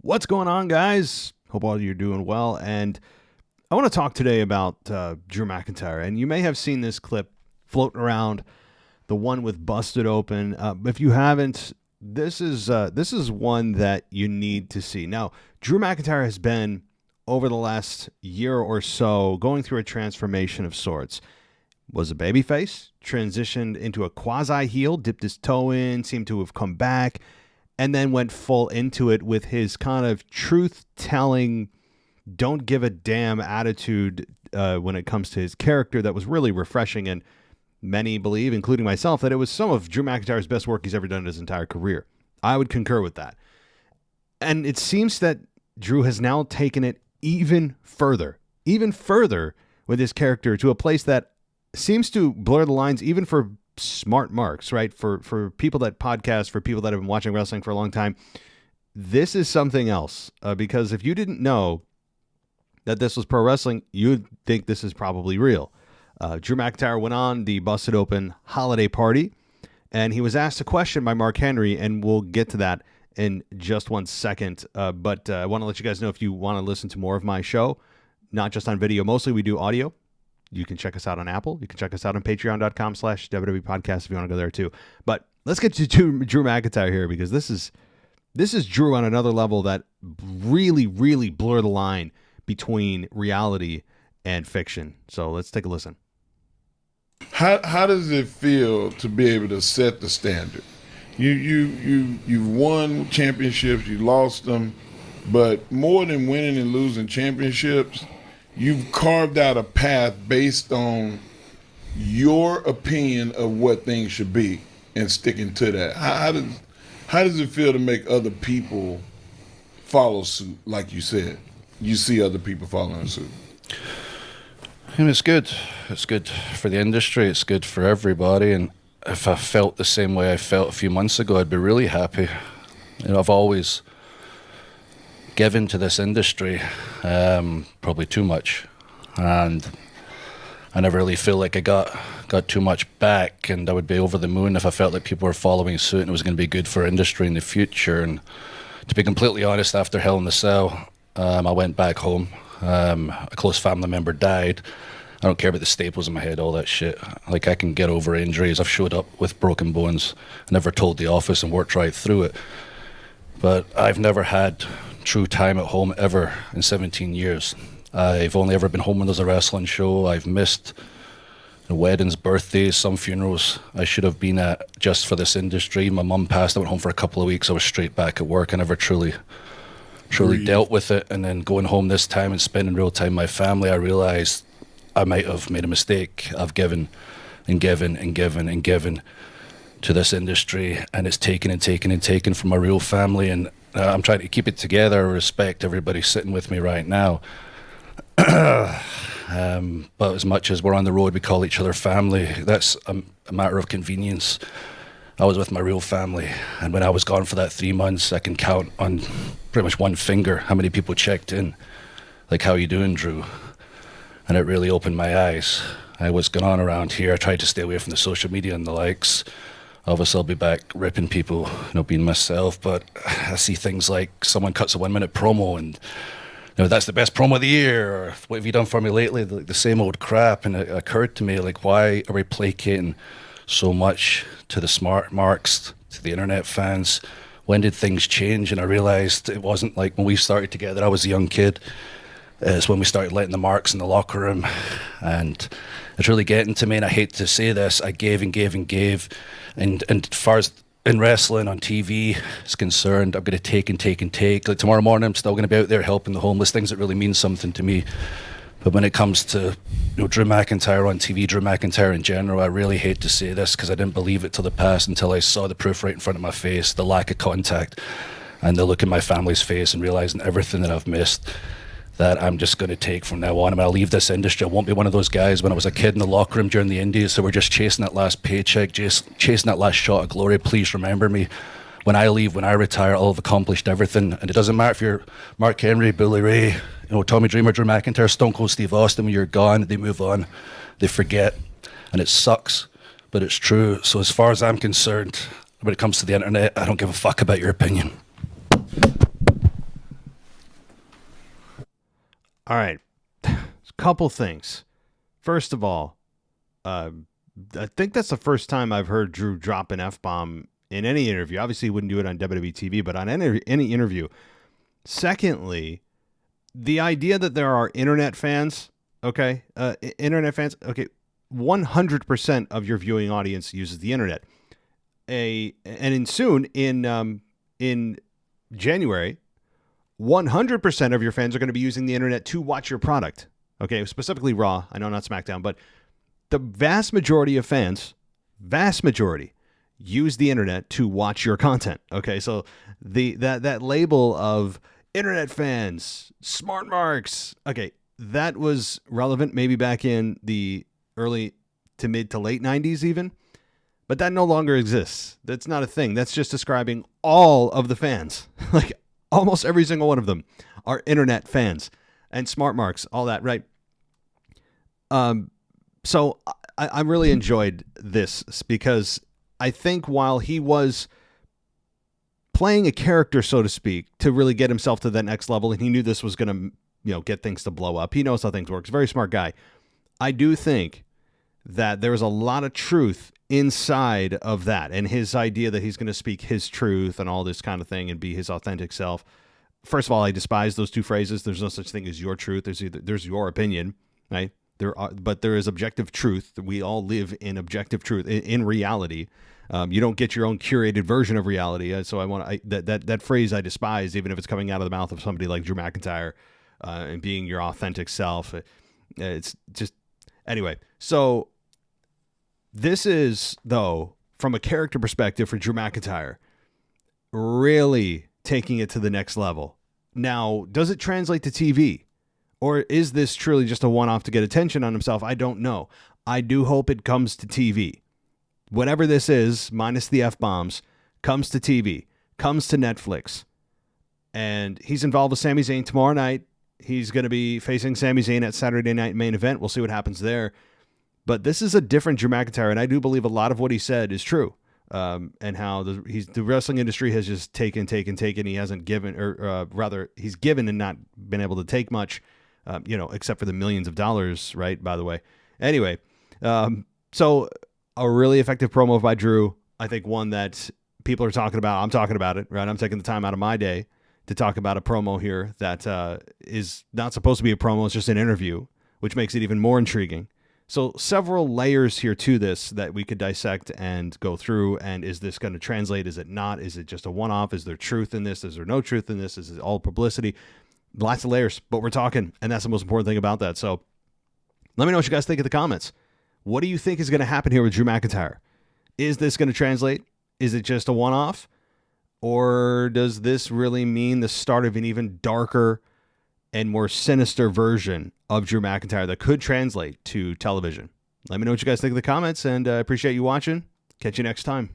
What's going on, guys? Hope all you're doing well. And I want to talk today about Drew McIntyre. And you may have seen this clip floating around, the one with Busted Open. If you haven't, this is one that you need to see. Now, Drew McIntyre has been, over the last year or so, going through a transformation of sorts. Was a babyface, transitioned into a quasi-heel, dipped his toe in, seemed to have come back, and then went full into it with his kind of truth-telling, don't give a damn attitude when it comes to his character that was really refreshing. And many believe, including myself, that it was some of Drew McIntyre's best work he's ever done in his entire career. I would concur with that. And it seems that Drew has now taken it even further with his character to a place that seems to blur the lines even for smart marks, right? For people that podcast, for people that have been watching wrestling for a long time. This is something else because if you didn't know that this was pro wrestling, you'd think this is probably real. Drew McIntyre went on the Busted Open holiday party, and he was asked a question by Mark Henry, and we'll get to that in just 1 second. But I want to let you guys know, if you want to listen to more of my show, not just on video, mostly we do audio. You can check us out on Apple. You can check us out on patreon.com/WWE podcast if you want to go there too. But let's get to Drew McIntyre here, because this is Drew on another level that really, really blur the line between reality and fiction. So let's take a listen. How does it feel to be able to set the standard? You've won championships, you lost them, but more than winning and losing championships, you've carved out a path based on your opinion of what things should be and sticking to that. How does it feel to make other people follow suit, like you said? You see other people following suit. And it's good. It's good for the industry. It's good for everybody. And if I felt the same way I felt a few months ago, I'd be really happy. I've always given to this industry, probably too much, and I never really feel like I got too much back, and I would be over the moon if I felt like people were following suit and it was going to be good for industry in the future. And to be completely honest, after Hell in the Cell, I went back home. A close family member died. I don't care about the staples in my head, all that shit. Like, I can get over injuries. I've showed up with broken bones, never told the office, and worked right through it. But I've never had true time at home ever in 17 years. I've only ever been home when there's a wrestling show. I've missed weddings, birthdays, some funerals I should have been at just for this industry. My mum passed. I went home for a couple of weeks. I was straight back at work. I never truly dealt with it. And then going home this time and spending real time with my family, I realized I might have made a mistake. I've given and given and given and given to this industry, and it's taken and taken and taken from my real family. And I'm trying to keep it together. I respect everybody sitting with me right now. But as much as we're on the road, we call each other family. That's a matter of convenience. I was with my real family, and when I was gone for that 3 months, I can count on pretty much one finger how many people checked in, like, how you doing, Drew? And it really opened my eyes. What's going on around here. I tried to stay away from the social media and the likes. Obviously, I'll be back ripping people, being myself, but I see things like someone cuts a 1 minute promo and that's the best promo of the year, or what have you done for me lately? The same old crap. And it occurred to me, like, why are we placating so much to the smart marks, to the internet fans? When did things change? And I realized it wasn't like when we started together. I was a young kid. It's when we started letting the marks in the locker room, and it's really getting to me. And I hate to say this, I gave and gave and gave, and as far as in wrestling on TV is concerned, I'm going to take and take and take. Like, tomorrow morning, I'm still going to be out there helping the homeless, things that really mean something to me. But when it comes to Drew McIntyre on TV, Drew McIntyre in general, I really hate to say this because I didn't believe it till the past, until I saw the proof right in front of my face, the lack of contact, and the look in my family's face, and realizing everything that I've missed, that I'm just going to take from now on. I'm going to leave this industry. I won't be one of those guys when I was a kid in the locker room during the Indies, so we're just chasing that last paycheck, just chasing that last shot of glory. Please remember me. When I leave, when I retire, I'll have accomplished everything. And it doesn't matter if you're Mark Henry, Billy Ray, Tommy Dreamer, Drew McIntyre, Stone Cold Steve Austin. When you're gone, they move on, they forget, and it sucks, but it's true. So as far as I'm concerned, when it comes to the internet, I don't give a fuck about your opinion. All right. Couple things. First of all, I think that's the first time I've heard Drew drop an F-bomb in any interview. Obviously, he wouldn't do it on WWE TV, but on any interview. Secondly, the idea that there are internet fans, okay, 100% of your viewing audience uses the internet. Soon in January, 100% of your fans are going to be using the internet to watch your product. Okay, specifically Raw. I know not SmackDown, but the vast majority of fans, use the internet to watch your content. Okay, so that label of internet fans, smart marks. Okay, that was relevant maybe back in the early to mid to late 90s even, but that no longer exists. That's not a thing. That's just describing all of the fans. Like almost every single one of them are internet fans and smart marks, all that, right? So I really enjoyed this because I think while he was playing a character, so to speak, to really get himself to that next level, and he knew this was going to, get things to blow up. He knows how things work. He's a very smart guy. I do think that there was a lot of truth inside of that, and his idea that he's going to speak his truth and all this kind of thing and be his authentic self. First of all, I despise those two phrases. There's no such thing as your truth. There's your opinion, right? But there is objective truth. We all live in objective truth, in reality. You don't get your own curated version of reality. So that phrase I despise, even if it's coming out of the mouth of somebody like Drew McIntyre, and being your authentic self. It's just anyway. So this is, though, from a character perspective for Drew McIntyre, really taking it to the next level. Now, does it translate to TV? Or is this truly just a one-off to get attention on himself? I don't know. I do hope it comes to TV. Whatever this is, minus the F-bombs, comes to TV, comes to Netflix. And he's involved with Sami Zayn tomorrow night. He's going to be facing Sami Zayn at Saturday Night Main Event. We'll see what happens there. But this is a different Drew McIntyre, and I do believe a lot of what he said is true. And how the wrestling industry has just taken. He hasn't given, or rather, he's given and not been able to take much. Except for the millions of dollars, right? By the way. Anyway, so a really effective promo by Drew. I think one that people are talking about. I'm talking about it, right? I'm taking the time out of my day to talk about a promo here that is not supposed to be a promo. It's just an interview, which makes it even more intriguing. So several layers here to this that we could dissect and go through. And is this going to translate? Is it not? Is it just a one-off? Is there truth in this? Is there no truth in this? Is it all publicity? Lots of layers, but we're talking, and that's the most important thing about that. So let me know what you guys think in the comments. What do you think is going to happen here with Drew McIntyre? Is this going to translate? Is it just a one-off? Or does this really mean the start of an even darker and more sinister version of Drew McIntyre that could translate to television? Let me know what you guys think in the comments, and I appreciate you watching. Catch you next time.